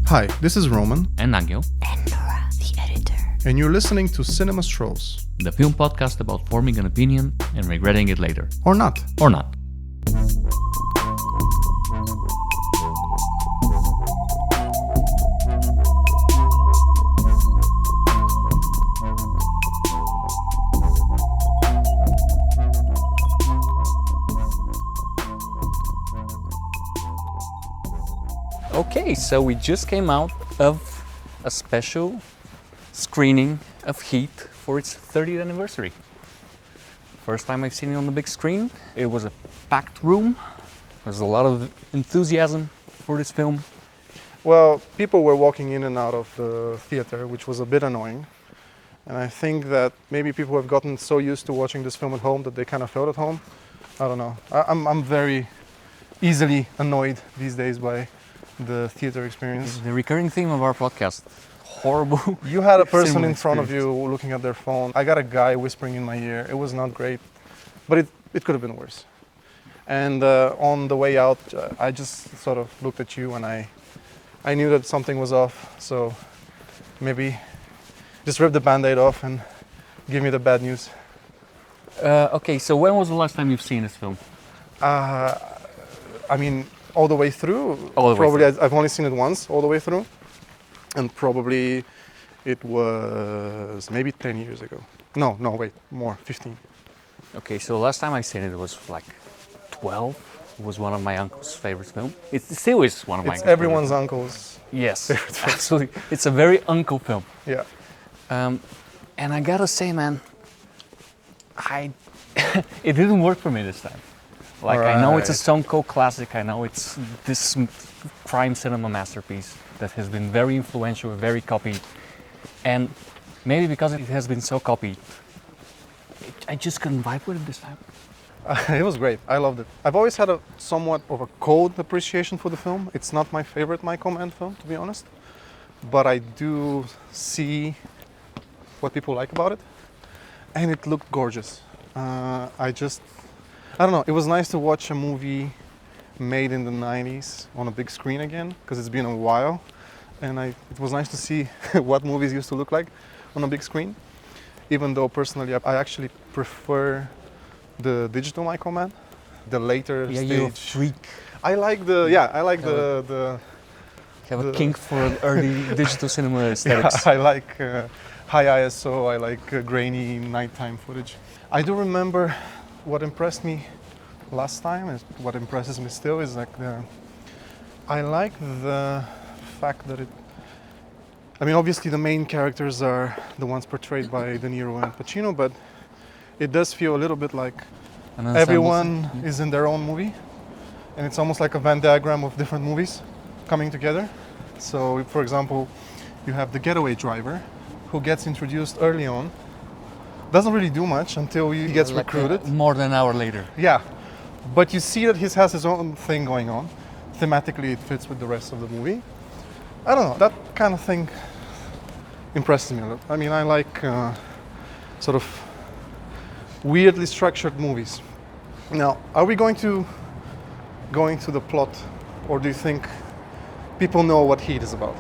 Hi, this is Roman. And Angel. And Nora, the editor. And you're listening to Cinema Strolls. The film podcast about forming an opinion and regretting it later. Or not. Or not. Okay, so we just came out of a special screening of Heat for its 30th anniversary. First time I've seen it on the big screen. It was a packed room. There's a lot of enthusiasm for this film. Well, people were walking in and out of the theater, which was a bit annoying. And I think that maybe people have gotten so used to watching this film at home that they kind of felt at home. I don't know. I'm very easily annoyed these days by the theater experience. The recurring theme of our podcast. Horrible. You had a person in front of experience. you looking at their phone. I got a guy whispering in my ear. It was not great, but it could have been worse. And on the way out, I just sort of looked at you and I knew that something was off. So maybe just rip the Band-Aid off and give me the bad news. Okay, so when was the last time you've seen this film? I mean, all the way through. All the way probably through. I've only seen it once, all the way through. And probably it was maybe 10 years ago. No, wait, more, 15. Okay, so the last time I seen it was like 12. It was one of my uncle's favorite films. It still is one of my It's uncle's everyone's favorite uncle's. Yes, favorite film. absolutely. It's a very uncle film. Yeah. And I gotta say, man, it didn't work for me this time. Like, I know it's a Right. Stone Cold classic. I know it's this crime cinema masterpiece that has been very influential, very copied. And maybe because it has been so copied, I just couldn't vibe with it this time. It was great. I loved it. I've always had a somewhat of a cold appreciation for the film. It's not my favorite Michael Mann film, to be honest. But I do see what people like about it. And it looked gorgeous. I don't know, it was nice to watch a movie made in the 90s on a big screen again, because it's been a while. And it was nice to see what movies used to look like on a big screen. Even though personally I actually prefer the digital Michael Mann, the later Yeah, stage. you're a freak. I like the You have a kink for early digital cinema aesthetics. I like high ISO, I like grainy nighttime footage. I do remember what impressed me last time, and what impresses me still, is like I like the fact that I mean, obviously the main characters are the ones portrayed by De Niro and Pacino, but it does feel a little bit like everyone is in their own movie, and it's almost like a Venn diagram of different movies coming together. So, for example, you have the getaway driver, who gets introduced early on, doesn't really do much until he gets Like, recruited. more than an hour later. Yeah, but you see that he has his own thing going on. Thematically, it fits with the rest of the movie. I don't know, that kind of thing impresses me a lot. I mean, I like sort of weirdly structured movies. Now, are we going to go into the plot, or do you think people know what Heat is about?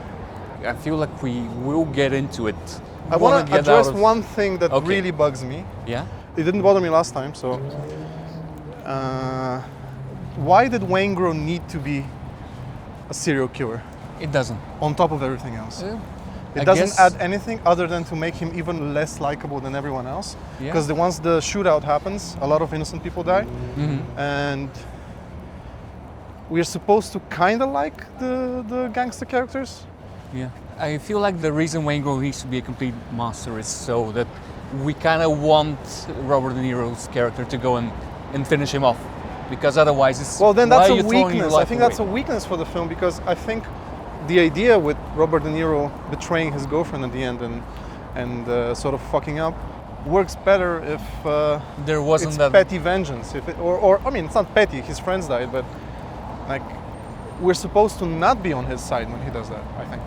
I feel like we will get into it. I want to address one thing that really bugs me. Yeah? It didn't bother me last time, so why did Waingro need to be a serial killer It doesn't. on top of everything else? I It doesn't guess- add anything other than to make him even less likable than everyone else. Yeah. Because once the shootout happens, a lot of innocent people die, and we're supposed to kind of like the gangster characters. Yeah. I feel like the reason Wayne Grove needs to be a complete monster is so that we kind of want Robert De Niro's character to go and finish him off. Because otherwise it's... Well, then why that's are a you throwing your weakness. I life think away? that's a weakness for the film, because I think the idea with Robert De Niro betraying his girlfriend at the end and sort of fucking up works better if There wasn't it's that... petty vengeance. If it, or I mean, it's not petty. His friends died, but like we're supposed to not be on his side when he does that. I think,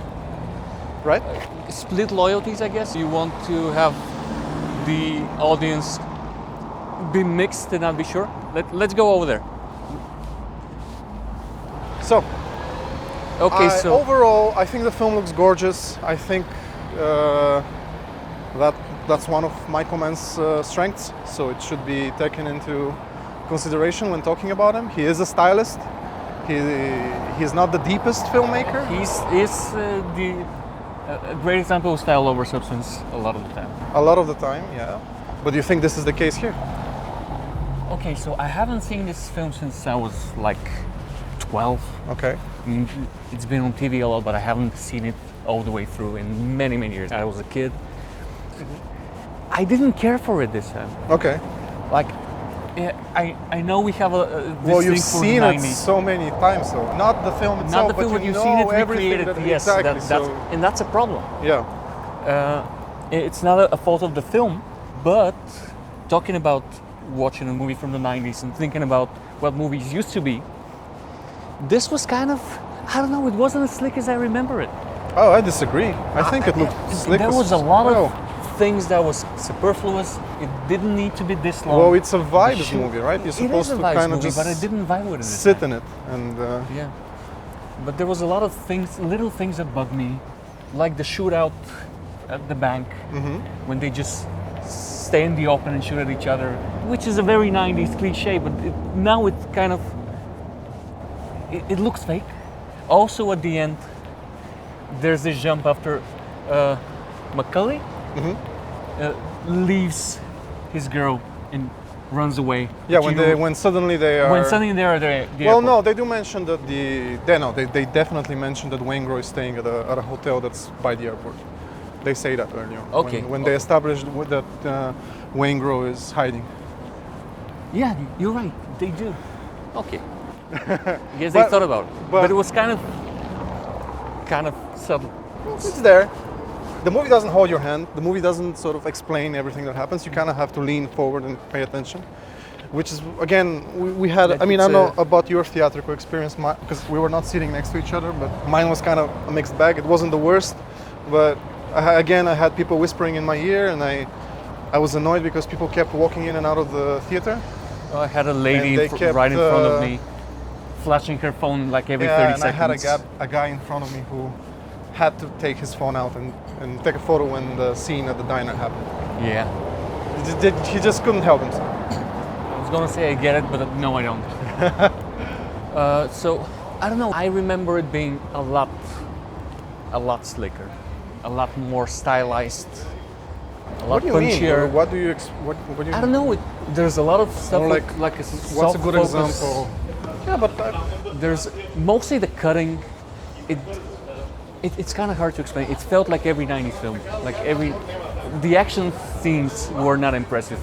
right? Split loyalties, I guess. You want to have the audience be mixed and not be sure. Let's go over there. So, Okay, so overall, I think the film looks gorgeous. I think that's one of Michael Mann's strengths, so it should be taken into consideration when talking about him. He is a stylist. He's not the deepest filmmaker. he's a great example of style over substance a lot of the time. A lot of the time, yeah. But do you think this is the case here? Okay, so I haven't seen this film since I was like 12. Okay. I mean, it's been on TV a lot, but I haven't seen it all the way through in many, many years. I was a kid. I didn't care for it this time. Okay. Like, I know we have a this Well, you've thing for seen the it 90s. so many times, though. Not the film itself, Not the film, but but you you've know seen it everything recreated. that- Yes, exactly. and that's a problem. Yeah. It's not a fault of the film, but talking about watching a movie from the 90s and thinking about what movies used to be, this was kind of, I don't know, it wasn't as slick as I remember it. Oh, I disagree. I think it looked slick. There as was a lot well. of things that was superfluous. It didn't need to be this long. Well, it's a vibes shoot- movie, right? You're It supposed is a to vibes kind of movie, just but I didn't vibe with it. this sit time. in it, and Yeah. But there was a lot of things, little things that bugged me, like the shootout at the bank, when they just stay in the open and shoot at each other, which is a very 90s cliche, but now it kind of, it looks fake. Also at the end, there's this jump after Macaulay leaves his girl and runs away. yeah, But when suddenly they are. when suddenly they're at the Well, airport. no, they do mention that they definitely mention that Waingro is staying at a hotel that's by the airport. They say that earlier. Okay, When they established that Waingro is hiding. Yeah, you're right. They do. Okay. Yes, they But- thought about it, but- but it was kind of subtle. It's there. The movie doesn't hold your hand. The movie doesn't sort of explain everything that happens. You kind of have to lean forward and pay attention. Which is, again, we had, I mean, I don't know about your theatrical experience, because we were not sitting next to each other, but mine was kind of a mixed bag. It wasn't the worst, but I had people whispering in my ear, and I was annoyed because people kept walking in and out of the theater. I had a lady And they kept, right in front of uh, me, flashing her phone like every Yeah, 30 and seconds. I had a guy in front of me who had to take his phone out and take a photo when the scene at the diner happened. Yeah. He just couldn't help himself. I was gonna say I get it, but no, I don't. So I don't know. I remember it being a lot slicker, a lot more stylized, a lot What do you punchier. mean? What do you? What do you? I don't know. There's a lot of stuff More like a What's a soft good focus. example? Yeah, but There's mostly the cutting. It's kind of hard to explain. It felt like every 90s film. Like the action scenes were not impressive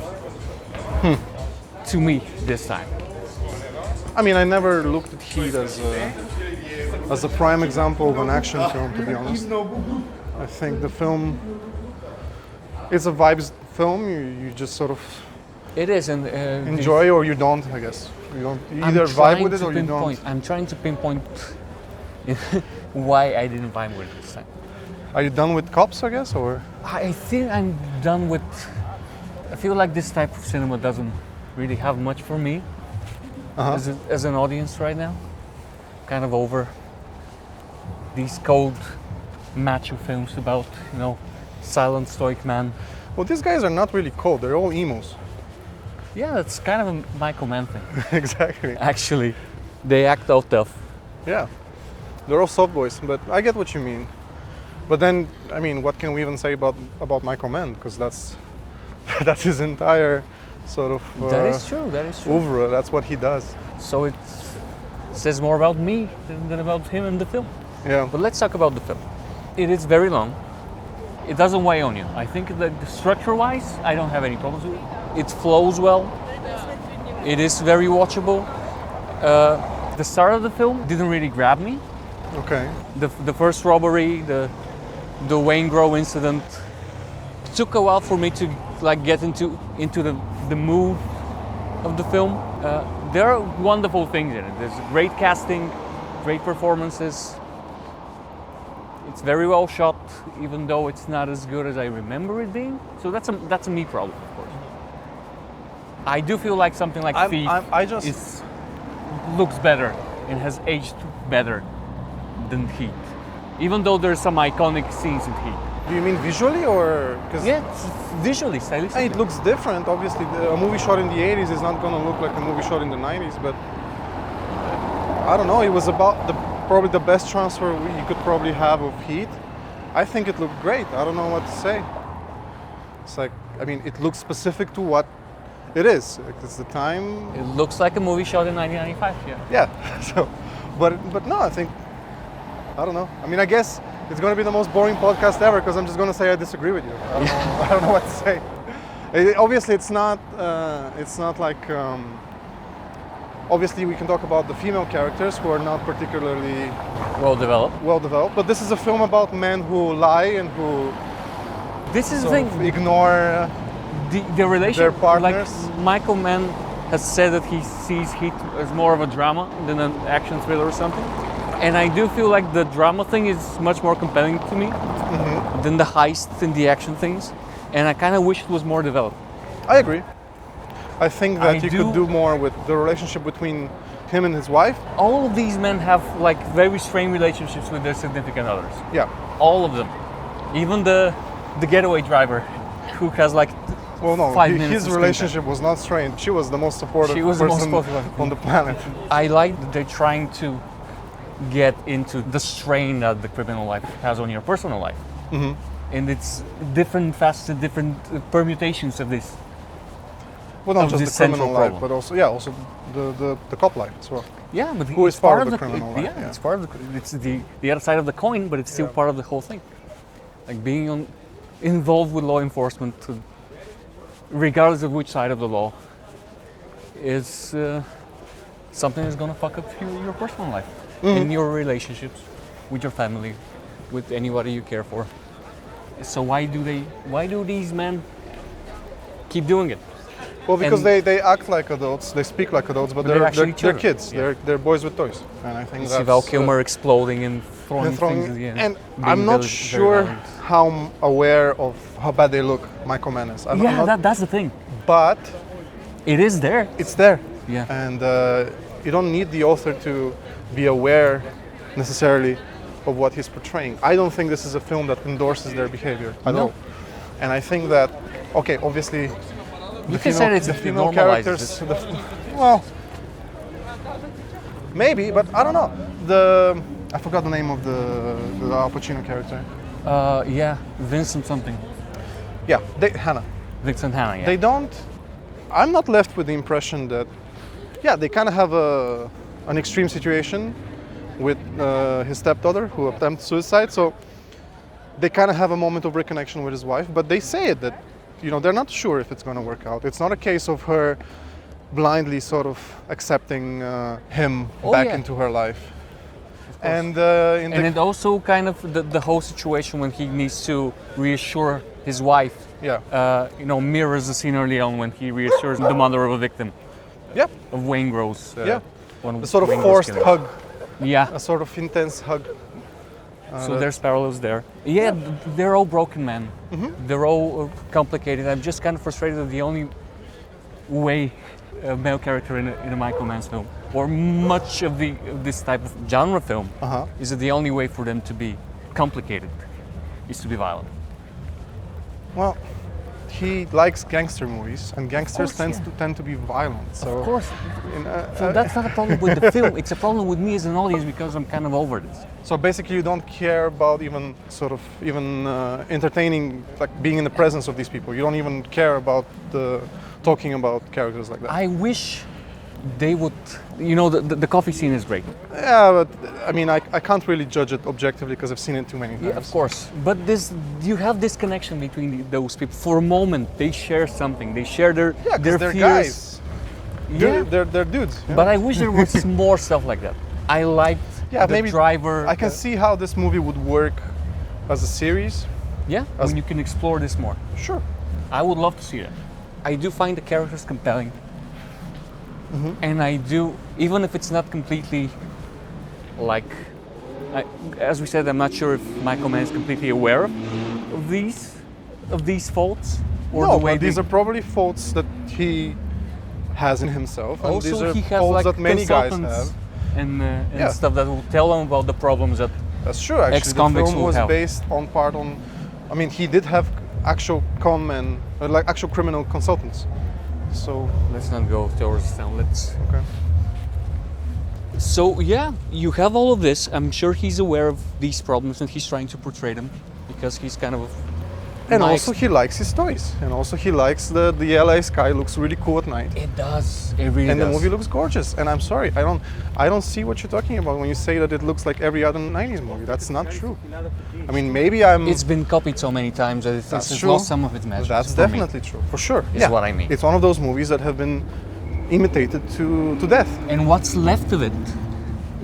to me this time. I mean, I never looked at Heat as a prime example of an action film, to be honest. I think the film is a vibes film. You just sort of It is, and enjoy or you don't, I guess. You don't. You I'm either vibe trying with it to or you don't. pinpoint- I'm trying to pinpoint why I didn't vibe with it this time. Are you done with Cops, I guess, or? I think I'm done with. I feel like this type of cinema doesn't really have much for me as an audience right now. Kind of over these cold macho films about, silent stoic man. Well, these guys are not really cold. They're all emos. Yeah, that's kind of a Michael Mann thing. Exactly. Actually, they act all tough. Yeah. They're all soft boys, but I get what you mean. But then, I mean, what can we even say about Michael Mann? Because that's his entire sort of That is true. That is true. oeuvre. That's what he does. So it says more about me than about him in the film. Yeah. But let's talk about the film. It is very long. It doesn't weigh on you. I think that structure-wise, I don't have any problems with it. It flows well. It is very watchable. The start of the film didn't really grab me. Okay. The first robbery, the Waingro incident, took a while for me to get into the mood of the film. There are wonderful things in it. There's great casting, great performances. It's very well shot, even though it's not as good as I remember it being. So that's a me problem, of course. I do feel like something like Thief I just looks better and has aged better than Heat. Even though there's some iconic scenes in Heat. Do you mean visually or? 'Cause Yeah, it's visually, stylistically. it looks different. Obviously, a movie shot in the 80s is not going to look like a movie shot in the 90s, but I don't know. It was about probably the best transfer you could probably have of Heat. I think it looked great. I don't know what to say. It's like, I mean, it looks specific to what it is. Like, it's the time. It looks like a movie shot in 1995, yeah. Yeah. So, but no, I think, I don't know. I mean, I guess it's going to be the most boring podcast ever because I'm just going to say I disagree with you. I don't know what to say. Obviously, it's not like. Obviously, we can talk about the female characters who are not particularly Well developed. but this is a film about men who lie and who This is the sort thing. of ignore. The relation, their partners. like Michael Mann has said that he sees Heat as more of a drama than an action thriller or something. And I do feel like the drama thing is much more compelling to me than the heist and the action things. And I kind of wish it was more developed. I agree. I think that I you could do more with the relationship between him and his wife. All of these men have like very strained relationships with their significant others. Yeah. All of them. Even the getaway driver who has like Well, no, 5 minutes his of screen relationship was not strained. She was the most supportive She was the most person supportive. on the planet. I like that they're trying to get into the strain that the criminal life has on your personal life. And it's different facets, different permutations of this. Well, not Of just this the criminal central life, problem. but also the cop life as well. Yeah, but Who it's is part of the criminal life, Yeah, yeah. it's part of it's the other side of the coin, but it's still Yeah. part of the whole thing. Like being involved with law enforcement, regardless of which side of the law, is something that's gonna fuck up your personal life, in your relationships, with your family, with anybody you care for. So why do these men keep doing it? Well, because And- they act like adults, they speak like adults, but they're they're actually they're children. kids. Yeah. They're boys with toys, and I think You see that's Val Kilmer exploding and throwing and throwing- things again. and being I'm not very sure violent. how aware of how bad they look, Michael Mann is. I'm Yeah, not, that's the thing. but It is there. it's there. Yeah. And you don't need the author to be aware necessarily of what he's portraying. I don't think this is a film that endorses their behavior at No. all. And I think that, okay, obviously, You can say that the it female normalizes characters, it. well, maybe, but I don't know. I forgot the name of the Al Pacino character. Yeah, Vincent something. Yeah, Hannah. Vincent Hanna, yeah. They don't. I'm not left with the impression that, yeah, they kind of have an extreme situation with his stepdaughter who attempts suicide. So they kind of have a moment of reconnection with his wife, but they say it that, they're not sure if it's going to work out. It's not a case of her blindly sort of accepting him back yeah. into her life. And And it also kind of the whole situation when he needs to reassure his wife, yeah, mirrors the scene early on when he reassures the mother of a victim yeah, of Wayne Gross. yeah, one the sort of Wayne Gross forced killer. hug, Yeah, a sort of intense hug. so there's parallels there. Yeah, they're all broken men. They're all complicated. I'm just kind of frustrated that the only way a male character in a Michael Mann's film, or much of this type of genre film, is that the only way for them to be complicated is to be violent. Well, he likes gangster movies, and gangsters course, tend to be violent. So, Of course. in, So that's not a problem with the film. It's a problem with me as an audience because I'm kind of over this. so basically, you don't care about even entertaining, like being in the presence of these people. You don't even care about talking about characters like that. I wish they would. The coffee scene is great. Yeah, but I mean, I can't really judge it objectively because I've seen it too many times. Yeah, of course. But you have this connection between those people. For a moment, they share something. They share their Yeah, because they're fears. guys. Yeah. They're dudes. Yeah? But I wish there was more stuff like that. I liked Yeah, the maybe driver. I can see how this movie would work as a series. Yeah, when you can explore this more. Sure. I would love to see that. I do find the characters compelling. And I do, even if it's not completely like, as we said, I'm not sure if Michael Mann is completely aware of these faults. Or No, the way but these they, are probably faults that he has in himself, and Also, these are he has, faults like, that many guys consultants. have. and Yeah. stuff that will tell them about the problems that. That's true. Actually, the Ex-convicts film will was have. based on part on. I mean, he did have actual con men, like actual criminal consultants. So Let's not go towards now. Let's. okay. So yeah, you have all of this. I'm sure he's aware of these problems and he's trying to portray them because he's kind of. And nice. also he likes his toys, and also he likes the LA sky looks really cool at night. It does. It really And does. the movie looks gorgeous. And I'm sorry, I don't see what you're talking about when you say that it looks like every other 90s movie. That's not true. I mean, maybe I'm. It's been copied so many times that That's it's true. lost some of its magic. That's for me. definitely true, for sure. Is what I mean. It's one of those movies that have been imitated to death. And what's left of it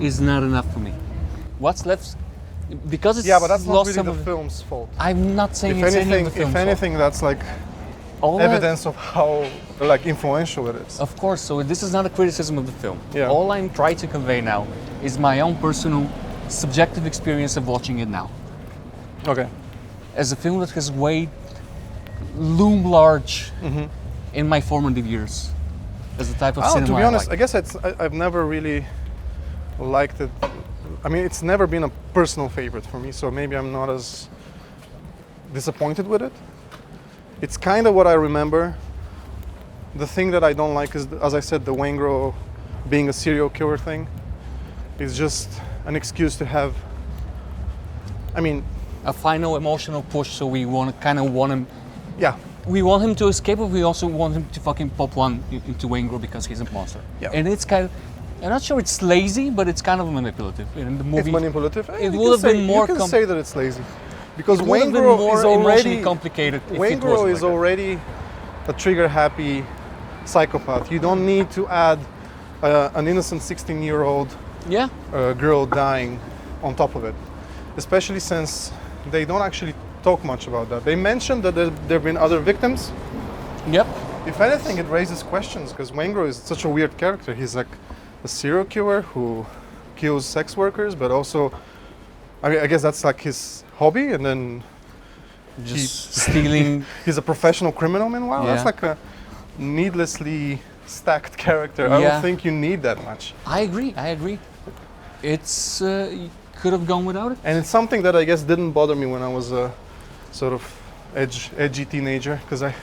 is not enough for me. What's left, because it's Yeah, but that's not lost really some the of it. film's fault. I'm not saying If it's anything, any of the film's if anything, that's like fault. All that- evidence of how like influential it is. Of course, so this is not a criticism of the film. Yeah. All I'm trying to convey now is my own personal subjective experience of watching it now. Okay. As a film that has loomed large in my formative years as the type of cinema To be I honest, like. I guess I've never really liked it. I mean, it's never been a personal favorite for me, so maybe I'm not as disappointed with it. It's kind of what I remember. The thing that I don't like is, as I said, the Wangro being a serial killer thing is just an excuse to have. I mean, A final emotional push, so we want him. yeah, We want him to escape, but we also want him to fucking pop one into Wangro because he's a monster. Yeah. And it's kind of, I'm not sure it's lazy, but it's kind of manipulative. In the movie, it's manipulative. It You would have can been say- more. You can say that it's lazy, because it would have been Wangro more is emotionally already complicated. If it Wangro wasn't is like that. already a trigger-happy psychopath. You don't need to add an innocent 16-year-old Yeah. girl dying on top of it, especially since they don't actually talk much about that. They mentioned that there have been other victims. Yep. If anything, it raises questions because Wangro is such a weird character. He's like a serial killer who kills sex workers, but also, I mean, I guess that's like his hobby, and then Just stealing. he's a professional criminal. Meanwhile, Yeah. that's like a needlessly stacked character. I Yeah. don't think you need that much. I agree. It's you could have gone without it. And it's something that I guess didn't bother me when I was a sort of edgy teenager, because I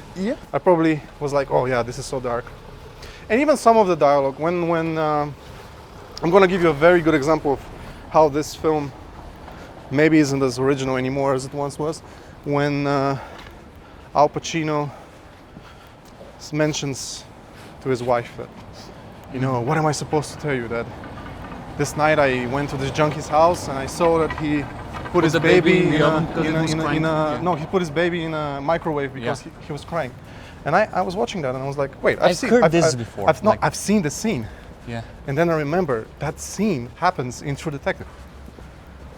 probably was like, oh yeah, this is so dark. And even some of the dialogue, when I'm gonna give you a very good example of how this film maybe isn't as original anymore as it once was, when Al Pacino mentions to his wife that, you know, what am I supposed to tell you, that this night I went to this junkie's house and I saw that he put his the baby baby in the in oven 'cause it was crying? Yeah. no, he put his baby in a microwave because Yeah. he was crying. And I was watching that and I was like, wait, I've heard this before, like- I've seen the scene. Yeah. And then I remember that scene happens in True Detective.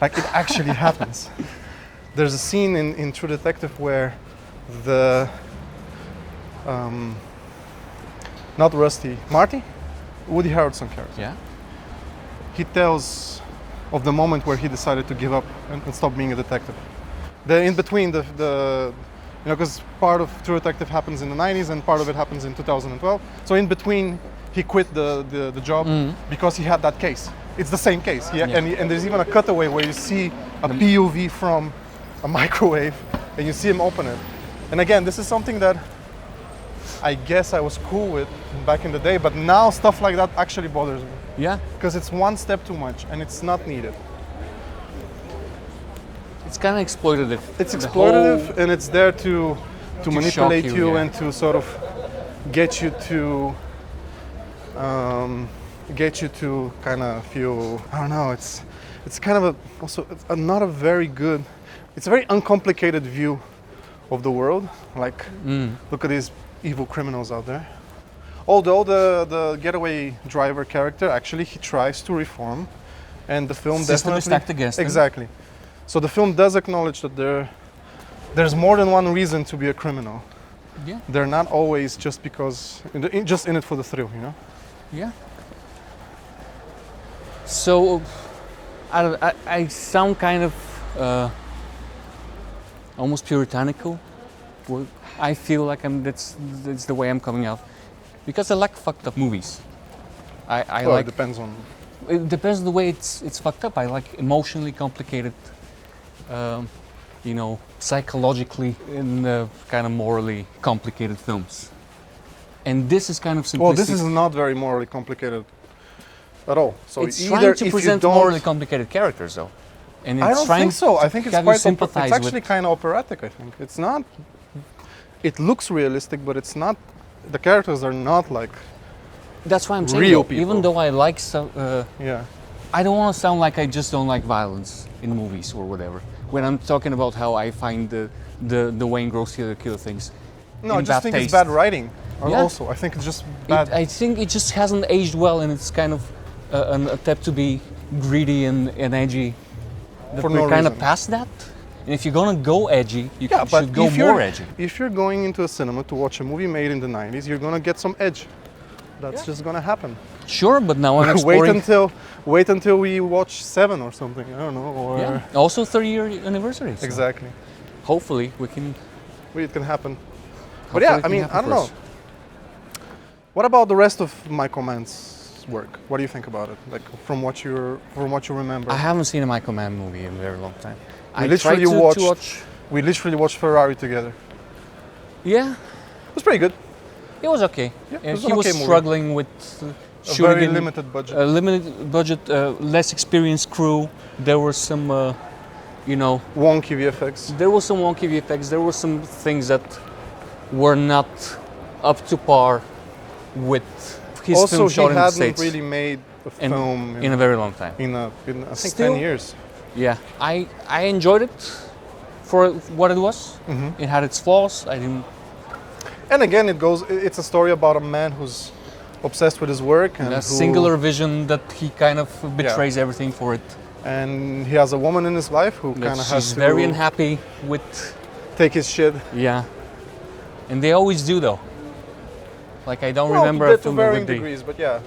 Like it actually happens. There's a scene in True Detective where the not Rusty, Marty, Woody Harrelson character. Yeah. He tells of the moment where he decided to give up and stop being a detective. The in between the you know, because part of True Detective happens in the 90s and part of it happens in 2012. So in between, he quit the job because he had that case. It's the same case. Yeah. And there's even a cutaway where you see a POV from a microwave and you see him open it. And again, this is something that I guess I was cool with back in the day, but now stuff like that actually bothers me Yeah. because it's one step too much and it's not needed. It's kind of exploitative. It's The exploitative whole- and it's there to manipulate shock you you, yeah. and to sort of get you to kind of feel, I don't know, it's kind of not a very good, it's a very uncomplicated view of the world. Like, look at these evil criminals out there. Although the getaway driver character, actually, he tries to reform, and the film System is definitely stacked against him. exactly. So the film does acknowledge that there's more than one reason to be a criminal. Yeah. They're not always just because just in it for the thrill, you know. Yeah. So, I sound kind of almost puritanical. Well, I feel like that's the way I'm coming out, because I like fucked up movies. I Well, like it depends on It depends on the way it's fucked up. I like emotionally complicated, psychologically and kind of morally complicated films. And this is kind of simplistic. Well, this is not very morally complicated at all. So it's either trying to if present you don't, morally complicated characters, though. And it's I don't trying think so. I think to it's have you quite. sympathize It's actually with. kind of operatic. I think it's not. It looks realistic, but it's not. The characters are not like. That's why I'm saying, real though, even people. though I like Yeah. I don't want to sound like I just don't like violence in movies or whatever. When I'm talking about how I find the Wayne gross killer things. No, I in just bad think taste. it's bad writing. Yeah. Also, I think it's just bad. I think it just hasn't aged well, and it's kind of an attempt to be greedy and edgy. That For we're no kind of reason. past that. And if you're gonna go edgy, you Yeah, but should go if you're, more edgy. if you're going into a cinema to watch a movie made in the 90s, you're gonna get some edge. That's just gonna happen. Sure, but now I'm exploring. wait until we watch 7 or something. I don't know. Or Yeah. Also 30-year anniversary. So exactly. hopefully we can. It can happen. But hopefully yeah, it I can mean, happen I don't for know. us. What about the rest of Michael Mann's work? What do you think about it? Like from what you remember? I haven't seen a Michael Mann movie in a very long time. We I literally tried to watched- watch. We literally watched Ferrari together. Yeah, It was pretty good. it was okay. Yeah, it was He an was okay movie. struggling with A shooting very in limited budget. a limited budget, less experienced crew. There were some, Wonky VFX. there was some wonky VFX. There were some things that were not up to par with his Also, film he shot in the hadn't States really made a in, film in a very long time. in I think Still- 10 years. Yeah, I enjoyed it for what it was. Mm-hmm. It had its flaws. I didn't. And again, it's a story about a man who's obsessed with his work and A who- singular vision that he kind of betrays everything for it. and he has a woman in his life who That kind of has she's to very unhappy with. take his shit. Yeah, and they always do though. Like I don't remember a to film that varying would be. degrees, but yeah.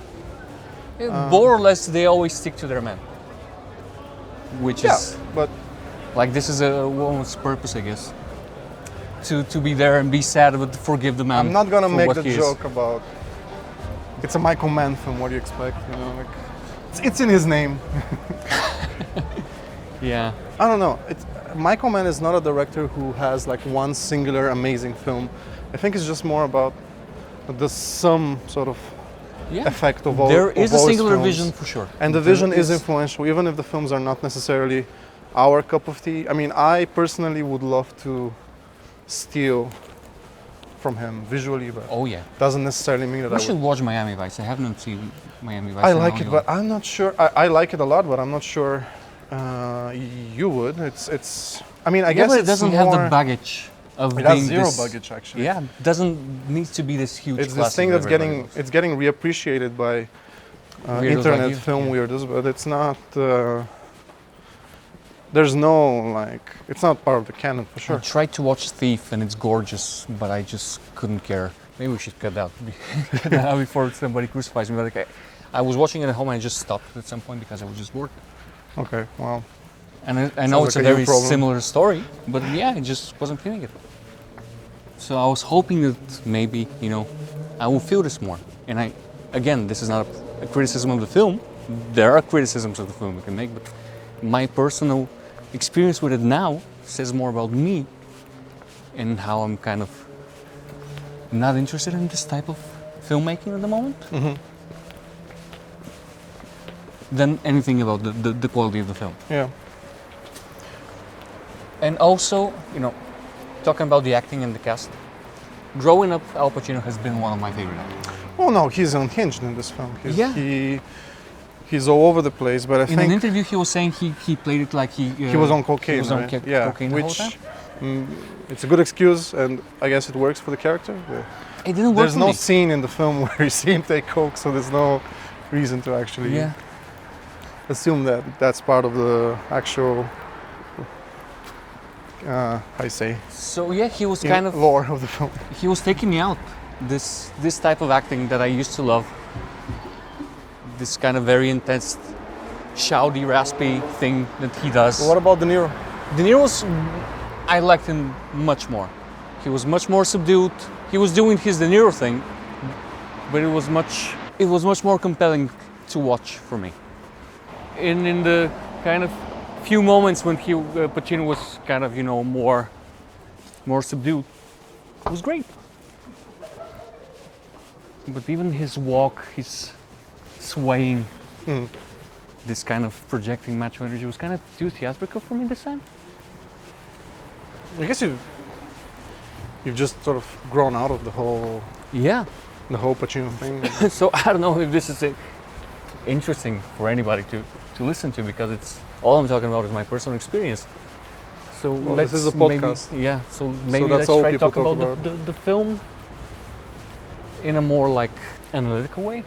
More or less, they always stick to their man. Which Yeah, is but like this is a woman's purpose, I guess. To be there and be sad but forgive the man. I'm not gonna for make what the he is. joke about it's a Michael Mann film. What do you expect? Like it's in his name. Yeah. I don't know. Michael Mann is not a director who has like one singular amazing film. I think it's just more about the sum sort of Yeah. effect of all. There of is a all his singular films. vision for sure. And the There vision is influential, even if the films are not necessarily our cup of tea. I mean, I personally would love to steal from him visually, but Oh yeah. doesn't necessarily mean that We I should would. watch Miami Vice. I haven't seen Miami Vice. I in a like long it, time. but I'm not sure. I like it a lot, but I'm not sure you would. It's. I mean, I Yeah, guess but it it's doesn't more, have the baggage of It being has zero this, baggage actually. Yeah, doesn't need to be this huge. It's this classic thing that that's everybody loves. it's getting reappreciated by Weirdos like internet you, film yeah. weirdos, but it's not. There's no like. It's not part of the canon for I sure. tried to watch Thief and it's gorgeous, but I just couldn't care. Maybe we should cut that, cut that out before somebody crucifies me. But like, I was watching it at home and I just stopped at some point because I was just bored. Okay, well, And I know Sounds it's like a a you very problem. similar story, but yeah, I just wasn't feeling it. So I was hoping that maybe, I will feel this more. And again, this is not a criticism of the film. There are criticisms of the film we can make, but my personal experience with it now says more about me and how I'm kind of not interested in this type of filmmaking at the moment than anything about the quality of the film. yeah. And also, talking about the acting and the cast, growing up, Al Pacino has been one of my favorite actors. Oh no, he's unhinged in this film. Yeah. He's all over the place, but I In an think interview, he was saying he played it like he was on cocaine. He was on right? cocaine the whole which time. it's a good excuse, and I guess it works for the character. Yeah. It didn't work There's for no me. scene in the film where you see him take coke, so there's no reason to actually Yeah. assume that that's part of the actual, I say, So yeah, he was kind of lore of the film. he was taking me out. This type of acting that I used to love. This kind of very intense, shouty, raspy thing that he does. What about De Niro? De Niro was, I liked him much more. He was much more subdued. He was doing his De Niro thing, but it was much more compelling to watch for me. in the kind of few moments when Pacino was kind of more subdued, it was great. But even his walk, his swaying, this kind of projecting macho energy was kind of too theatrical for me this time. I guess you've just sort of grown out of the whole Pacino thing. So I don't know if this is interesting for anybody to listen to, because it's all I'm talking about is my personal experience. So this is a podcast. So maybe let's that's all try to people talk talk about the film in a more like analytical way.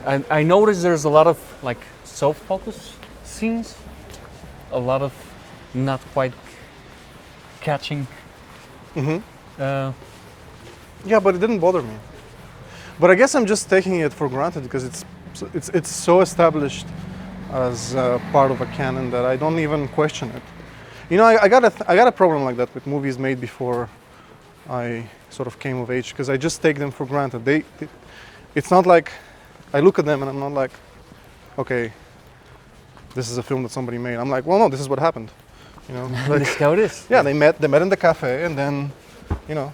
I noticed there's a lot of like self-focus scenes, a lot of not quite catching. Yeah, but it didn't bother me. But I guess I'm just taking it for granted because it's so established as part of a canon that I don't even question it. You know, I got a problem like that with movies made before I sort of came of age, because I just take them for granted. It's not like I look at them and I'm not like, okay, this is a film that somebody made. I'm like, well, no, this is what happened. You know, like, This is how it is. yeah, they met in the cafe, and then, you know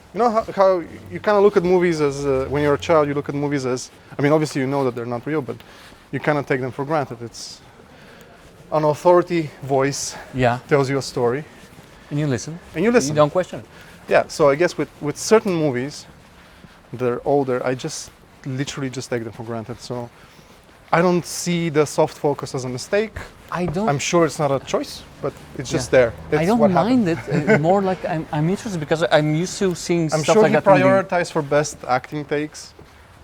how you kind of look at movies as when you're a child, you look at movies as, I mean, obviously you know that they're not real, but you kind of take them for granted. It's an authority voice tells you a story, and you listen. and you listen. You don't question it. Yeah, so I guess with certain movies that are older, I just literally just take them for granted. So I don't see the soft focus as a mistake. I'm sure it's not a choice, but it's just there. It's I don't what mind happened. it. More like I'm interested because I'm used to seeing I'm stuff sure like he that. in the- prioritized for best acting takes.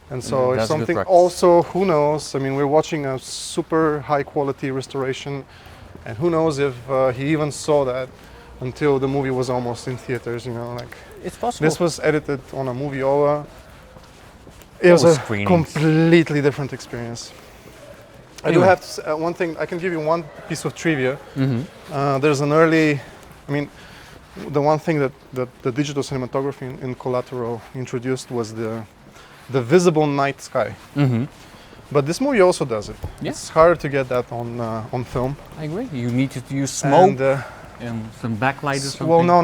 And so if that's good something practice. also, who knows? I mean, we're watching a super high quality restoration, and who knows if he even saw that until the movie was almost in theaters, you know, like It's possible. this was edited on a movie-ola. It was a screenings. completely different experience. I do Anyway. have to say, one thing, I can give you one piece of trivia. Mm-hmm. There's an early, I mean, the one thing that the digital cinematography in Collateral introduced was the visible night sky. Mm-hmm. But this movie also does it. Yeah. It's harder to get that on film. I agree. You need to use smoke And, and some backlight or something. well, no.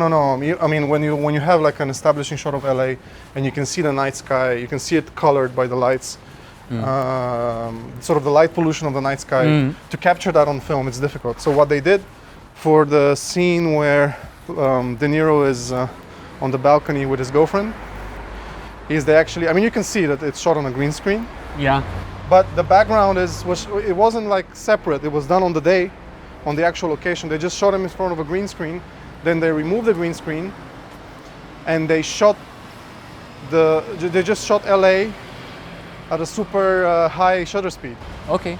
I mean, when you have like an establishing shot of LA and you can see the night sky, you can see it colored by the lights, sort of the light pollution of the night sky. To capture that on film, it's difficult. So what they did for the scene where De Niro is on the balcony with his girlfriend is they actually, I mean, you can see that it's shot on a green screen. Yeah. But the background it wasn't like separate. It was done on the day, on the actual location. They just shot him in front of a green screen. Then they removed the green screen, and they just shot LA at a super high shutter speed Okay.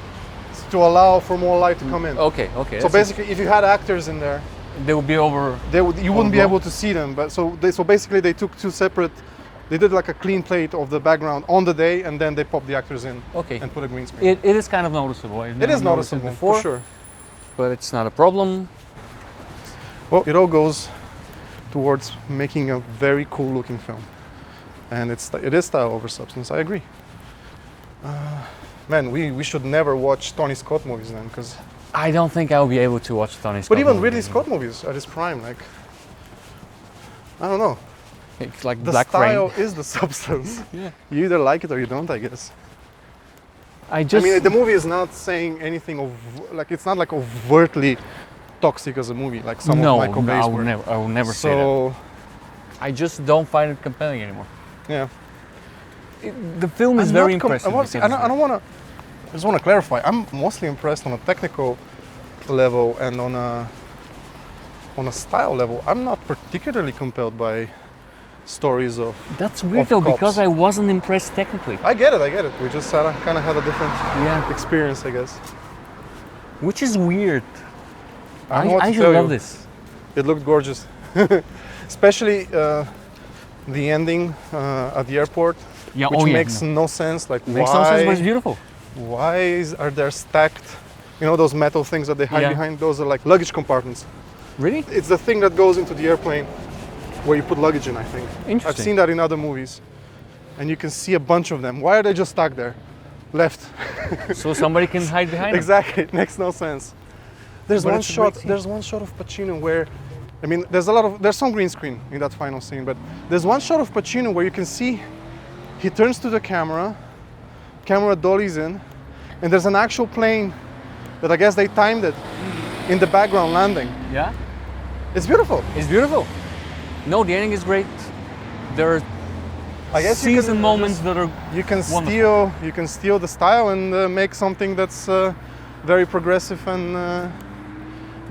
to allow for more light to come in. Okay. So basically, if you had actors in there, they would be over. you wouldn't be Overblown. able to see them. But so basically, they took two separate. They did like a clean plate of the background on the day, and then they popped the actors in Okay. and put a green screen. It is kind of noticeable. I've It never is noticed noticeable before, for sure. but it's not a problem. Well, it all goes towards making a very cool looking film, and it is style over substance. I agree. Man, we should never watch Tony Scott movies then, because. I don't think I'll be able to watch Tony Scott. But even movies Ridley anymore. Scott movies at his prime, like. I don't know. It's like The Black style Rain. is the substance. Yeah. You either like it or you don't, I guess. I just. I mean, the movie is not saying anything of like it's not like overtly toxic as a movie, like some no, of Michael Bay's I will work. never. I will never say that. So I just don't find it compelling anymore. yeah. The film is I'm very not com- impressive. I want to. I don't want to. I just want to clarify. I'm mostly impressed on a technical level and on a style level. I'm not particularly compelled by stories of. That's weird of though, cops. because I wasn't impressed technically. I get it. We just kind of had a different Yeah. experience, I guess. Which is weird. I don't know what I to should tell love you. this. It looked gorgeous, especially the ending at the airport, Yeah. which oh yeah. makes no sense. Like Makes why? no sense, but it's beautiful. Why are there stacked? You know those metal things that they hide Yeah. behind? Those are like luggage compartments. Really? It's the thing that goes into the airplane where you put luggage in, I think. I've Interesting. seen that in other movies. And you can see a bunch of them. Why are they just stuck there? left. So somebody can hide behind him. Exactly, it makes no sense. There's But one it's a shot. great scene. There's one shot of Pacino where, I mean, there's some green screen in that final scene, but there's one shot of Pacino where you can see he turns to the camera dollies in, and there's an actual plane that I guess they timed it in the background landing. Yeah, It's beautiful. it's beautiful. No, the ending is great. There are I guess you season can moments that are you can wonderful. steal the style and make something that's very progressive and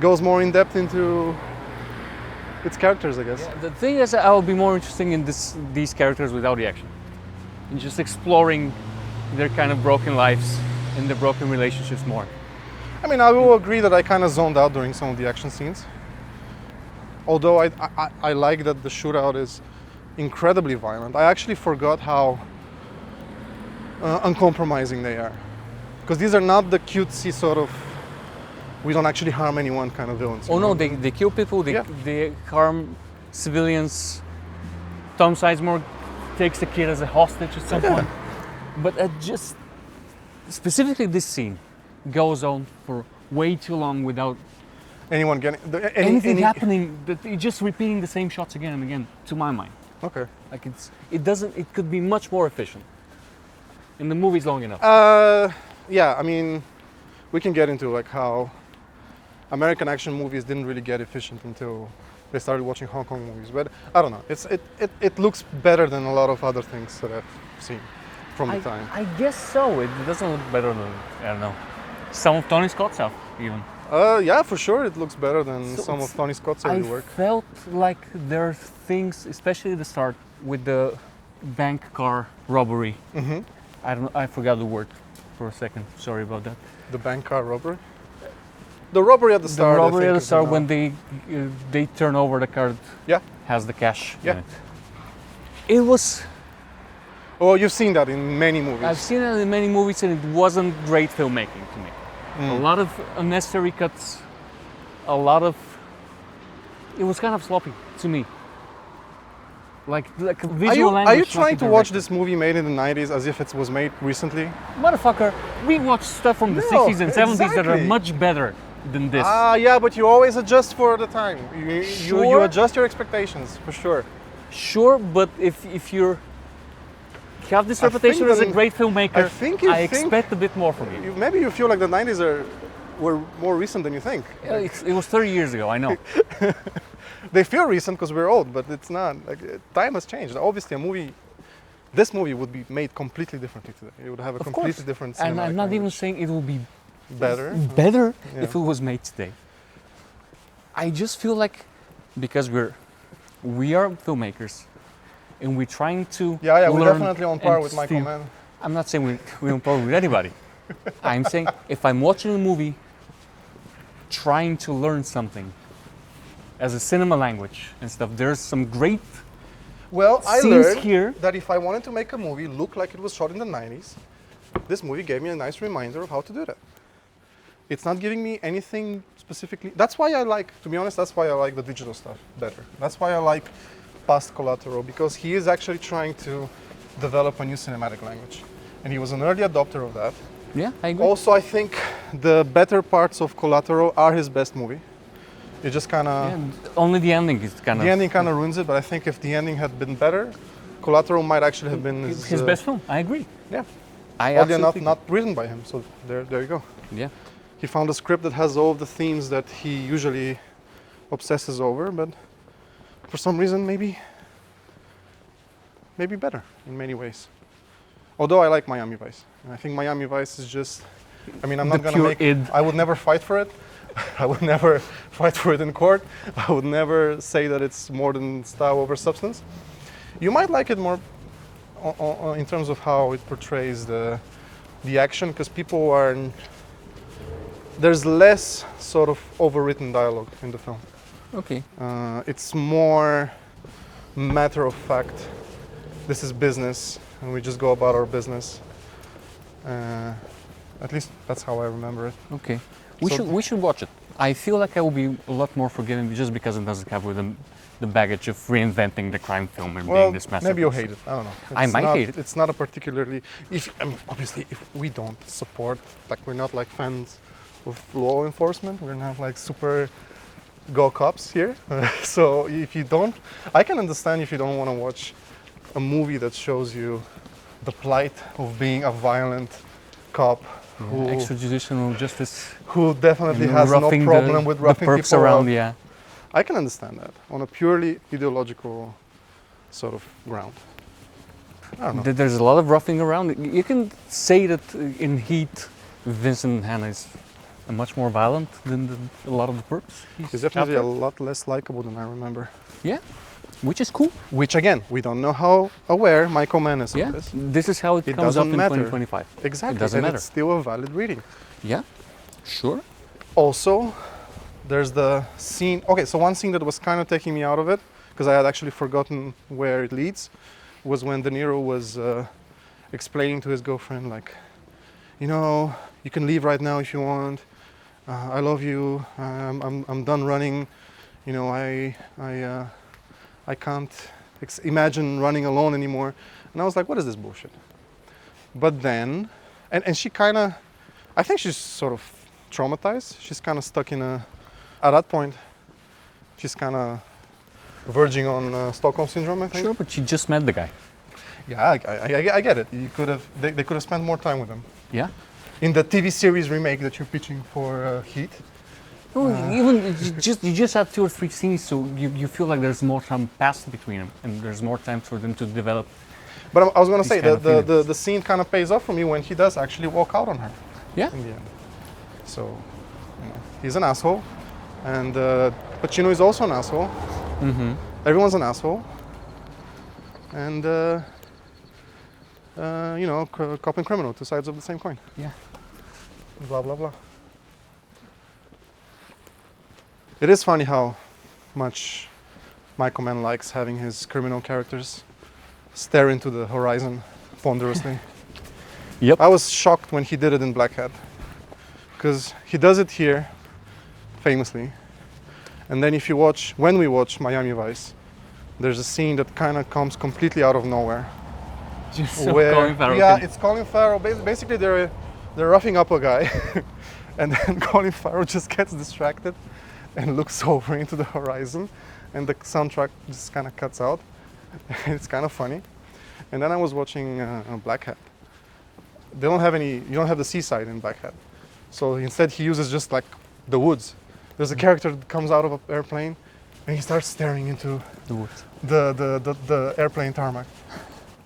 goes more in depth into its characters, I guess. The thing is, I would be more interested in these characters without the action, and just exploring their kind of broken lives and their broken relationships more. I mean, I will agree that I kind of zoned out during some of the action scenes. Although I like that the shootout is incredibly violent. I actually forgot how uncompromising they are. Because these are not the cutesy sort of, we don't actually harm anyone kind of villains. Oh you no, know? they kill people, they harm civilians. Tom Sizemore takes the kid as a hostage at some point. But just, specifically this scene goes on for way too long without Anyone getting... anything happening, that it's just repeating the same shots again and again, to my mind. Okay. Like it could be much more efficient. And the movie's long enough. Yeah, I mean, we can get into like how American action movies didn't really get efficient until they started watching Hong Kong movies. But I don't know, it looks better than a lot of other things that I've seen from the time. I guess so. It doesn't look better than, I don't know, some of Tony Scott's stuff even. Yeah, for sure, it looks better than So some of it's- Tony Scott's I early work. felt like there are things, especially at the start with the bank car robbery. Mm-hmm. I forgot the word for a second. Sorry about that. The bank car robbery. The robbery at the start. The I robbery think, at the is start enough. when they turn over the card. Yeah. Has the cash Yeah. in it. It was. Oh, you've seen that in many movies. I've seen it in many movies, and it wasn't great filmmaking to me. A lot of unnecessary cuts. A lot of. It was kind of sloppy to me. Like visual language. Are you not trying to directed. watch this movie made in the 90s as if it was made recently? Motherfucker, we watch stuff from the No, 60s and 70s that are exactly. much better than this. Yeah, but you always adjust for the time. You Sure. adjust your expectations, for sure. Sure, but if you're have this I reputation think as a the- great filmmaker, I think you think- expect a bit more from you. Maybe you feel like the 90s were more recent than you think. It was 30 years ago, I know. They feel recent because we're old, but it's not. Like, time has changed. Obviously, this movie would be made completely differently today. It would have a Of completely course. different And I'm cinematic not even language. saying it will be better. better Yeah. if it was made today. I just feel like because we are filmmakers and we're trying to Yeah, we're learn definitely on par and with Michael feel- Mann. I'm not saying we're on par with anybody. I'm saying if I'm watching a movie trying to learn something as a cinema language and stuff, there's some great Well, I scenes learned here. that if I wanted to make a movie look like it was shot in the 90s, this movie gave me a nice reminder of how to do that. It's not giving me anything specifically. That's why I like, to be honest, that's why I like the digital stuff better. That's why I like Past Collateral, because he is actually trying to develop a new cinematic language. And he was an early adopter of that. Yeah, I agree. Also, I think the better parts of Collateral are his best movie. It just kind of... Yeah, only the ending is kind The ending kind of ruins it, but I think if the ending had been better, Collateral might actually have been his best film. I agree. Yeah. I Oddly enough, absolutely not written by him, so there you go. agree. Yeah. He found a script that has all of the themes that he usually obsesses over, but for some reason, maybe better in many ways. Although I like Miami Vice, and I think Miami Vice is just, I mean, I'm The not gonna pure make, id. I would never fight for it. I would never fight for it in court. I would never say that it's more than style over substance. You might like it more in terms of how it portrays the action, because people are, there's less sort of overwritten dialogue in the film. Okay. It's more matter of fact. This is business, and we just go about our business. At least that's how I remember it. Okay. So- We should watch it. I feel like I will be a lot more forgiving just because it doesn't have with the baggage of reinventing the crime film and Well, being this masterpiece. maybe you'll hate it. I don't know. I might hate it. It's not a particularly. Obviously, if we don't support, like we're not like fans of law enforcement. We're not like super go cops here. So if you don't, I can understand if you don't want to watch a movie that shows you the plight of being a violent cop who Extrajudicial justice. who definitely and has no roughing problem with the roughing perps people around. up. Yeah. I can understand that on a purely ideological sort of ground. I don't know. There's a lot of roughing around. You can say that in Heat, Vincent Hanna is much more violent than a lot of the perps. He's definitely a after. lot less likable than I remember. Yeah, which is cool. Which again, we don't know how aware Michael Mann is Yeah, of this. this is how it It comes up doesn't in matter. 2025. Exactly. It doesn't and matter. It's still a valid reading. Yeah, sure. Also, there's the scene. Okay, so one scene that was kind of taking me out of it, because I had actually forgotten where it leads, was when De Niro was explaining to his girlfriend, like, you know, you can leave right now if you want. I love you. I'm done running. You know, I can't imagine running alone anymore. And I was like, what is this bullshit? But then, and she kind of, I think she's sort of traumatized. She's kind of stuck in at that point, she's kind of verging on Stockholm syndrome, I think. Sure, but she just met the guy. Yeah, I get it. You could have, they could have spent more time with him. Yeah. In the TV series remake that you're pitching for Heat. No, even you just had 2 or 3 scenes, so you feel like there's more time passed between them, and there's more time for them to develop. But I was going to say, These kind of the scene kind of pays off for me when he does actually walk out on her Yeah. in the end. So, you know, he's an asshole, and Pacino is also an asshole. Mm-hmm. Everyone's an asshole. And, you know, cop and criminal, 2 sides of the same coin. Yeah. Blah, blah, blah. It is funny how much Michael Mann likes having his criminal characters stare into the horizon ponderously. Yep. I was shocked when he did it in Black Hat, because he does it here, famously. And then if you watch, when we watch Miami Vice, there's a scene that kind of comes completely out of nowhere. Just Where, yeah, it's Colin Farrell. Basically, they're roughing up a guy, and then Colin Farrell just gets distracted and looks over into the horizon, and the soundtrack just kind of cuts out. It's kind of funny. And then I was watching Black Hat. They don't have any. You don't have the seaside in Black Hat, so instead he uses just like the woods. There's a character that comes out of an airplane, and he starts staring into the woods. the airplane tarmac.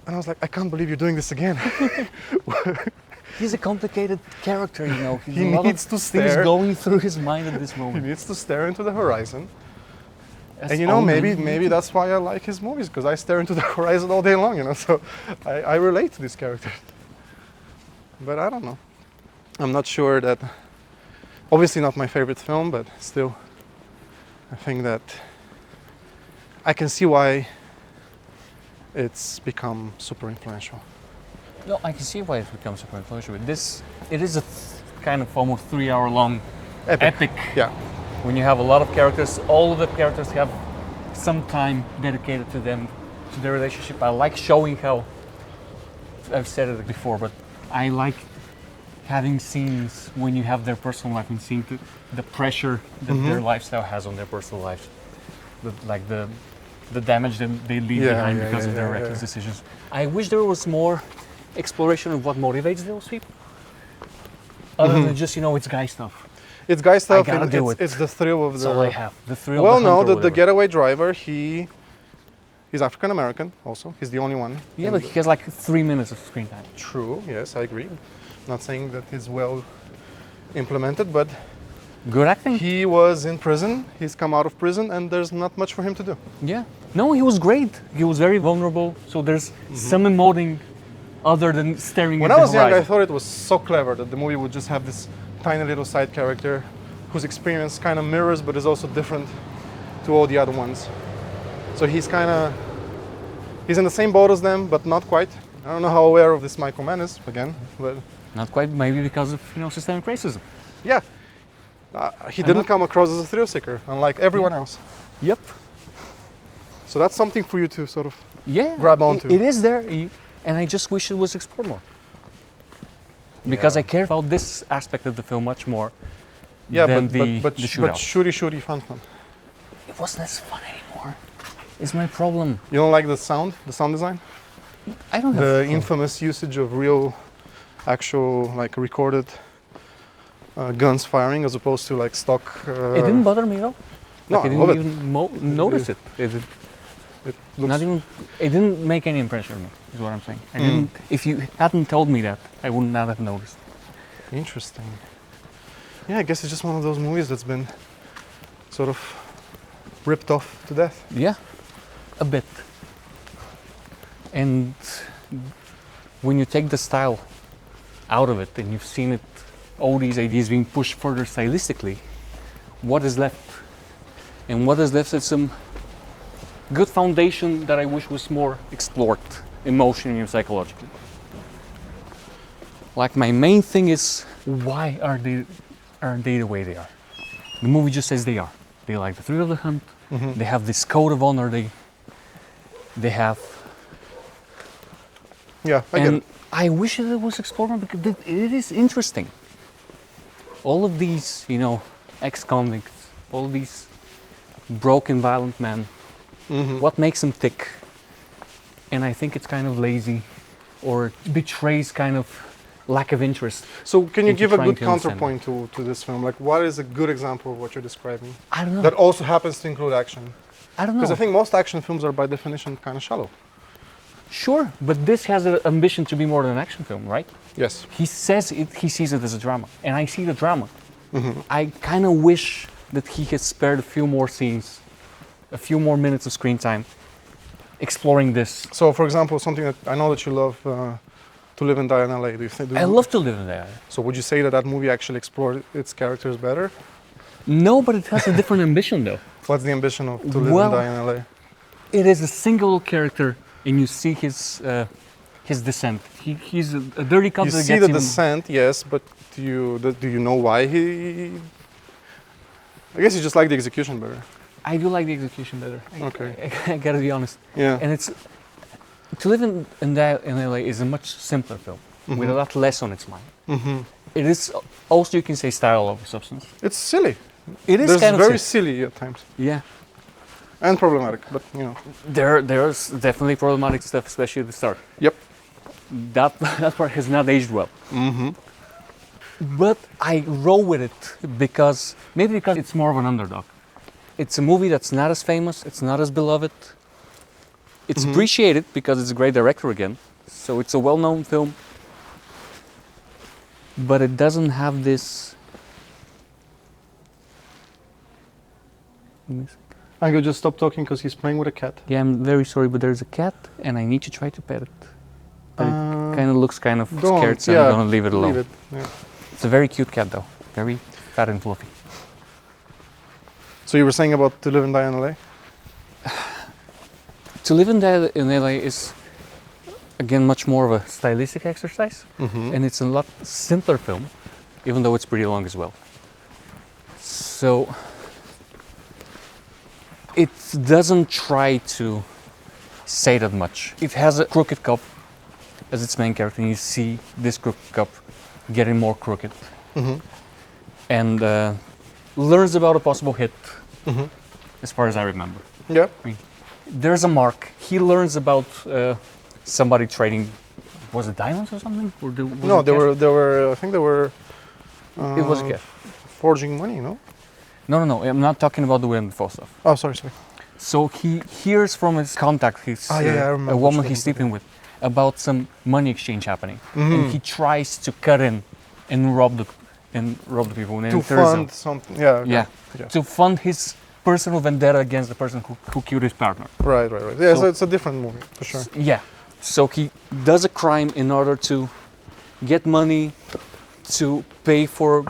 And I was like, I can't believe you're doing this again. He's a complicated character, you know. He needs to things stare. going through his mind at this He moment. needs to stare into the horizon. As And you know, all men maybe do. that's why I like his movies, because I stare into the horizon all day long, you know. So I relate to this character. But I don't know. I'm not sure that. Obviously, not my favorite film, but still, I think that I can see why it's become super influential. No, I can see why it becomes super influential. But it is a kind of almost 3-hour long epic. Yeah. When you have a lot of characters, all of the characters have some time dedicated to them, to their relationship. I like showing how, I've said it before, but I like having scenes when you have their personal life and seeing the pressure that their lifestyle has on their personal lives. The damage that they leave behind because of their reckless decisions. I wish there was more exploration of what motivates those people. Other than just, you know, it's guy stuff. It's guy stuff, gotta and do it's the thrill of That's the. all I have. The thrill Well, of the no, hunt or the whatever. getaway driver, he's African American also. He's the only one. Yeah, in but the- he has like 3 minutes of screen time. True, yes, I agree. Not saying that he's well implemented, but Good acting. he was in prison, he's come out of prison, and there's not much for him to do. Yeah. No, he was great. He was very vulnerable. So there's some emoting other than staring When at I the was young, I horizon. thought it was so clever that the movie would just have this tiny little side character whose experience kind of mirrors but is also different to all the other ones. So he's in the same boat as them, but not quite. I don't know how aware of this Michael Mann is, again, but Not quite, maybe because of, you know, systemic racism. yeah. He didn't come across as a thrill seeker, unlike everyone else. Yep. So that's something for you to sort of Yeah. grab onto. It is there, and I just wish it was explored more. Because Yeah. I care about this aspect of the film much more Yeah, than but the shootout. shooty, fun. It wasn't as fun anymore. It's my problem. You don't like the sound design? I don't have The fun. infamous usage of real, actual, like recorded guns firing as opposed to like stock. It didn't bother me at all. No, Like, I I love didn't it. even notice it. It looks Not even. It didn't make any impression on me. Is what I'm saying. I didn't. If you hadn't told me that, I would not have noticed. interesting. Yeah, I guess it's just one of those movies that's been sort of ripped off to death. Yeah, a bit. And when you take the style out of it, and you've seen it, all these ideas being pushed further stylistically, what is left? And what is left is some good foundation that I wish was more explored emotionally and psychologically. Like my main thing is, why aren't they the way they are? The movie just says they are. They like the thrill of the hunt. They have this code of honor. They have. Yeah, I get And it. I wish it was explored more because it is interesting. All of these, ex-convicts, all these broken, violent men, what makes them tick? And I think it's kind of lazy, or it betrays kind of lack of interest. So can you into give a trying good to understand counterpoint to this film? Like, what is a good example of what you're describing I don't know. that also happens to include action? I don't know. Because I think most action films are by definition kind of shallow. Sure, but this has an ambition to be more than an action film, right? Yes. He says he sees it as a drama, and I see the drama. I kind of wish that he had spared a few more scenes, a few more minutes of screen time, exploring this. So, for example, something that I know that you love, To Live and Die in LA. Do you think? I love to live in there. So, would you say that that movie actually explored its characters better? No, but it has a different ambition, though. What's the ambition of To Live Well, and Die in LA? It is a single character, and you see his descent. He's a dirty cop You that see gets the him. descent, yes, but do you know why he? I guess you just like the execution better. I do like the execution better. Okay. I gotta be honest. Yeah. And it's To Live in LA is a much simpler film with a lot less on its mind. It is also, you can say, style over substance. It's silly. It is There's kind of very silly. silly at times Yeah. and problematic, but There's definitely problematic stuff, especially at the start. Yep. That part has not aged well. But I roll with it because it's more of an underdog. It's a movie that's not as famous, it's not as beloved. It's appreciated because it's a great director again. So it's a well-known film. But it doesn't have this. I could just stop talking because he's playing with a cat. Yeah, I'm very sorry, but there's a cat and I need to try to pet it. But it kind of looks kind of scared, so I'm gonna leave it alone. Leave it. Yeah. It's a very cute cat though, very fat and fluffy. So you were saying about To Live and Die in LA? To Live and Die in LA is, again, much more of a stylistic exercise, and it's a lot simpler film, even though it's pretty long as well. So it doesn't try to say that much. It has a crooked cop as its main character, and you see this crooked cop getting more crooked, and learns about a possible hit, as far as I remember. Yeah. There's a mark. He learns about somebody trading. Was it diamonds or something? Or No, they were. I think they were. It was a gift. Forging money, no? No. I'm not talking about the Willem Dafoe stuff. Oh, sorry. So he hears from his contact, I remember a which woman one he's it sleeping with, about some money exchange happening, and he tries to cut in and rob the people. And To it turns fund out- something. Yeah. yeah, to fund his personal vendetta against the person who killed his partner. Right. Yeah, so So- it's a different movie for sure. Yeah. So he does a crime in order to get money to pay for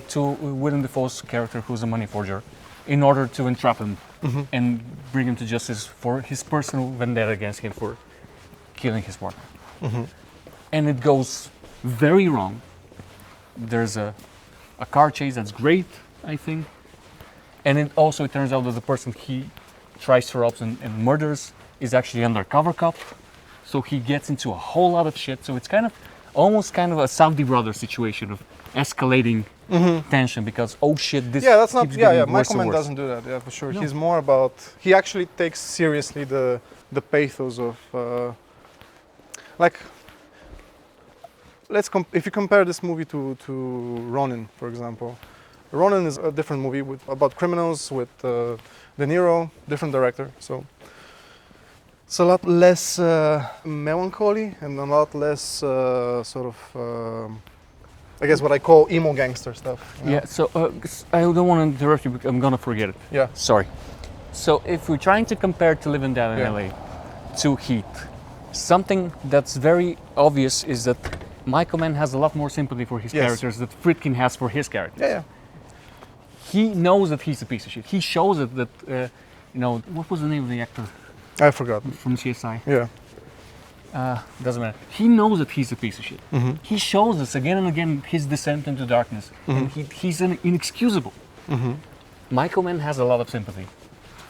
to Willem Dafoe's character, who's a money forger, in order to entrap him and bring him to justice for his personal vendetta against him for killing his partner. And it goes very wrong. There's a car chase that's great. I think. And it turns out that the person he tries to rob and murders is actually undercover cop. So he gets into a whole lot of shit. So it's almost kind of a Saudi Brothers situation of escalating tension because oh shit, this Yeah, that's not. keeps Yeah, getting worse Michael and Mann worse. doesn't do that. Yeah, for sure. No. He's more about. He actually takes seriously the pathos of like. If you compare this movie to Ronin, for example, Ronin is a different movie about criminals with De Niro, different director. So it's a lot less melancholy and a lot less sort of. I guess what I call emo gangster stuff. You know? Yeah, so I don't want to interrupt you, because I'm gonna forget it. Yeah. Sorry. So if we're trying to compare To Live and Die in LA to Heat, something that's very obvious is that Michael Mann has a lot more sympathy for his characters than Friedkin has for his characters. Yeah, yeah. He knows that he's a piece of shit. He shows it that, what was the name of the actor I forgot. from CSI? Yeah. Doesn't matter. He knows that he's a piece of shit. He shows us again and again his descent into darkness, and he's inexcusable. Michael Mann has a lot of sympathy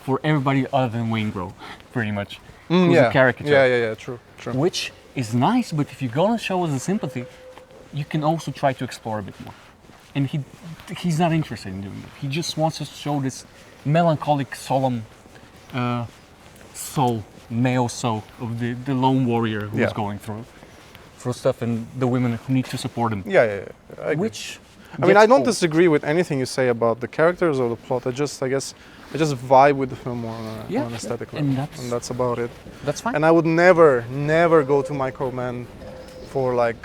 for everybody other than Wayne Grove, pretty much, who's a caricature. Yeah, true. Which is nice, but if you're gonna show us the sympathy, you can also try to explore a bit more. And he's not interested in doing it. He just wants us to show this melancholic, solemn soul, male soul of the lone warrior who's going through stuff, and the women who need to support him. Yeah. I agree. Which I mean, I don't old. disagree with anything you say about the characters or the plot. I just vibe with the film more on an aesthetic level, and that's about it. That's fine. And I would never go to Michael Mann for like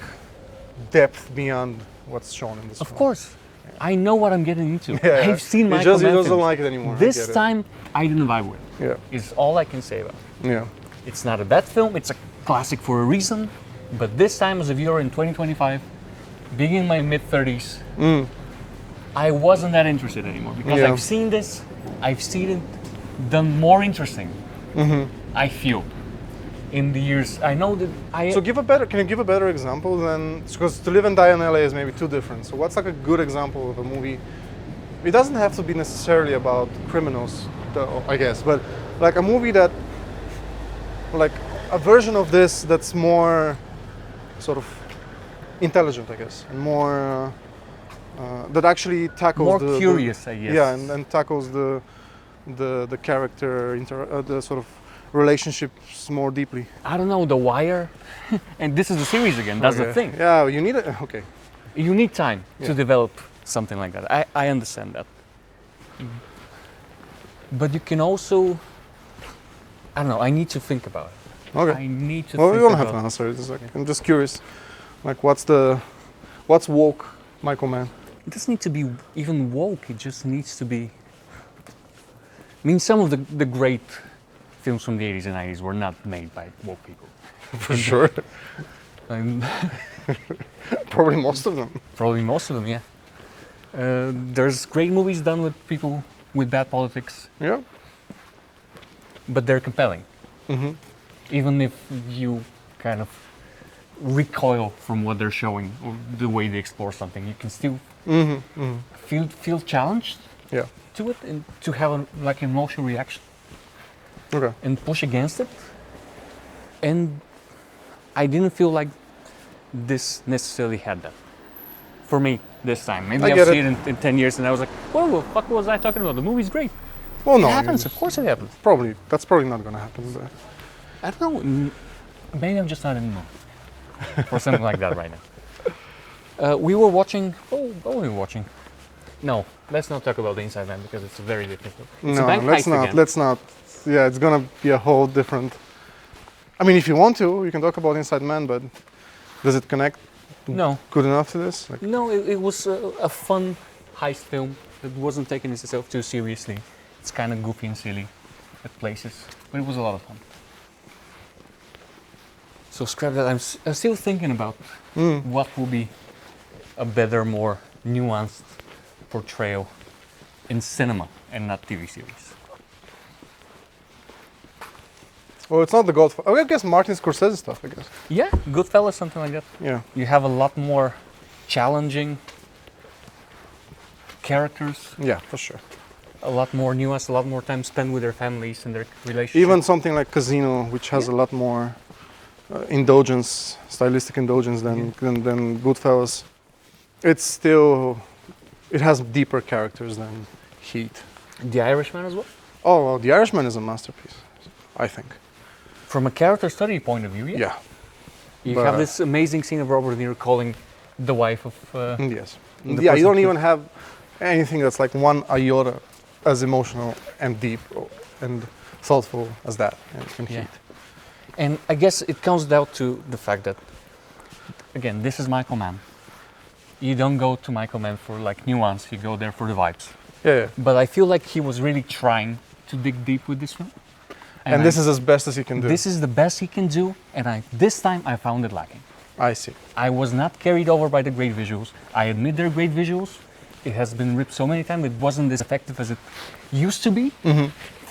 depth beyond what's shown in this film. Of course, I know what I'm getting into. Yeah, I've seen he Michael Mann doesn't films. like it anymore. This time, I didn't vibe with it. Yeah. Is all I can say about it. Yeah. It's not a bad film. It's a classic for a reason. But this time, as a viewer in 2025, being in my mid-30s, I wasn't that interested anymore because I've seen this. I've seen it done more interesting. I feel in the years. I know that So can you give a better example than, because To Live and Die in LA is maybe too different. So what's like a good example of a movie? It doesn't have to be necessarily about criminals, though, I guess, but like a movie that, like a version of this that's more sort of intelligent, I guess, and more that actually tackles more curious, I guess. Yeah, and tackles the character, the sort of relationships more deeply. I don't know, The Wire, and this is a series again. That's the thing. Yeah, you need it. Okay. You need time to develop something like that. I understand that. But you can also, I don't know, I need to think about it. Okay. I need to Well, think you don't about have to answer it. I'm just curious. Like, what's woke Michael Mann? It doesn't need to be even woke, it just needs to be. I mean, some of the great films from the 80s and 90s were not made by woke people. For sure. Um, Probably most of them. Probably most of them, yeah. There's great movies done with people with bad politics, Yeah. but they're compelling. Mm-hmm. Even if you kind of recoil from what they're showing or the way they explore something, you can still feel challenged Yeah. to it and to have an emotional reaction Okay. and push against it. And I didn't feel like this necessarily had that. For me, this time. Maybe I'll see it in 10 years and I was like, whoa, what the fuck was I talking about? The movie's great. Well, no. It happens, of course it happens. That's probably not gonna happen. But I don't know, maybe I'm just not in the mood for something like that right now. We were watching, what were we watching? No, let's not talk about The Inside Man because it's a very different film. It's a bank heist again. Let's not. Yeah, it's gonna be a whole different. I mean, if you want to, you can talk about Inside Man, but does it connect No. good enough to this? Like, No, it was a fun heist film that wasn't taking itself too seriously. It's kind of goofy and silly at places, but it was a lot of fun. So scrap that. I'm still thinking about what will be a better, more nuanced portrayal in cinema and not TV series. well, it's not the Godfather. I guess Martin Scorsese stuff. I guess. Yeah, Goodfellas, something like that. Yeah. You have a lot more challenging characters, Yeah, for sure. a lot more nuance, a lot more time spent with their families and their relationships. Even something like Casino, which has a lot more indulgence, stylistic indulgence than Goodfellas, it has deeper characters than Heat. The Irishman as well. Oh, well, The Irishman is a masterpiece, I think. From a character study point of view, yeah. Yeah. You But- have this amazing scene of Robert De Niro calling the wife of. Yes. The Yeah, you don't person- even have anything that's like one iota as emotional and deep and thoughtful as that in Yeah. Heat. And I guess it comes down to the fact that, again, this is Michael Mann. You don't go to Michael Mann for like nuance, you go there for the vibes. Yeah. But I feel like he was really trying to dig deep with this film. And this is as best as he can do. This is the best he can do, and this time I found it lacking. I see. I was not carried over by the great visuals. I admit they're great visuals. It has been ripped so many times, it wasn't as effective as it used to be,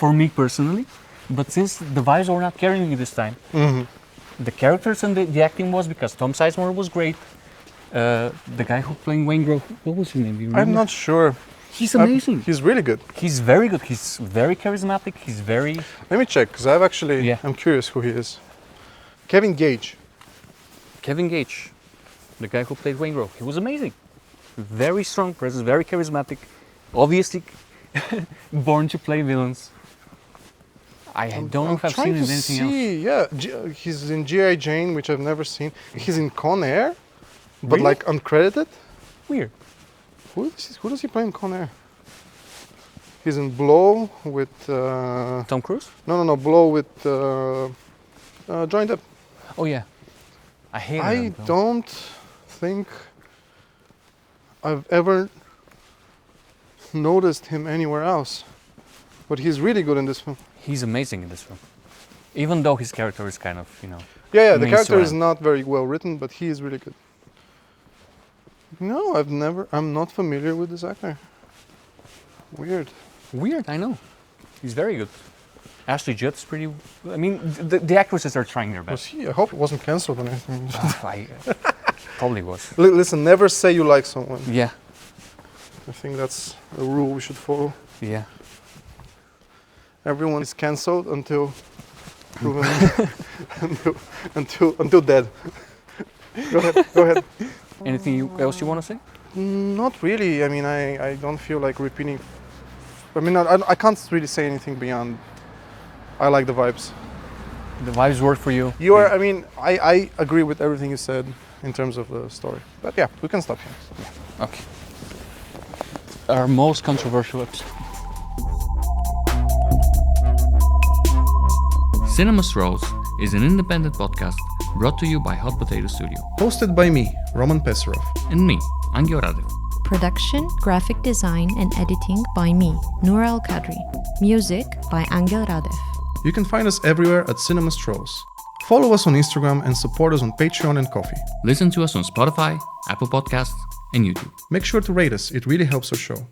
for me personally. But since the vibes were not carrying me this time, the characters and the acting was, because Tom Sizemore was great. The guy who playing Wayne Grove, what was his name? Do you remember? I'm not sure. He's amazing. He's really good. He's very good. He's very charismatic. He's very... Let me check, because I'm curious who he is. Kevin Gage. Kevin Gage, the guy who played Wayne Grove, he was amazing. Very strong presence, very charismatic. Obviously born to play villains. I don't know if I've seen him in anything else. Yeah, he's in G.I. Jane, which I've never seen. He's in Con Air, but Really? like uncredited. Weird. Who does he play in Con Air? He's in Blow with... Tom Cruise? No, Blow with Johnny Depp. Oh yeah. I hate I him. don't think I've ever noticed him anywhere else. But he's really good in this film. He's amazing in this film. Even though his character is kind of, Yeah, the Main character is story. not very well written, but he is really good. No, I'm not familiar with this actor. Weird. weird, I know. He's very good. Ashley Judd's pretty... I mean, the actresses are trying their Was best. he? I hope it wasn't cancelled or anything. Probably was. Listen, never say you like someone. Yeah, I think that's a rule we should follow. yeah. Everyone is cancelled until proven until dead. Go ahead. Anything else you want to say? Not really. I mean, I don't feel like repeating. I mean, I can't really say anything beyond. I like the vibes. The vibes work for you? You are. I mean, I agree with everything you said in terms of the story. But yeah, we can stop here. Okay. Our most controversial episode. Cinema Strolls is an independent podcast brought to you by Hot Potato Studio. Hosted by me, Roman Pessarov. And me, Angel Radev. Production, graphic design, and editing by me, Noura Al Kadri. Music by Angel Radev. You can find us everywhere at Cinema Strolls. Follow us on Instagram and support us on Patreon and Ko-fi. Listen to us on Spotify, Apple Podcasts, and YouTube. Make sure to rate us, it really helps our show.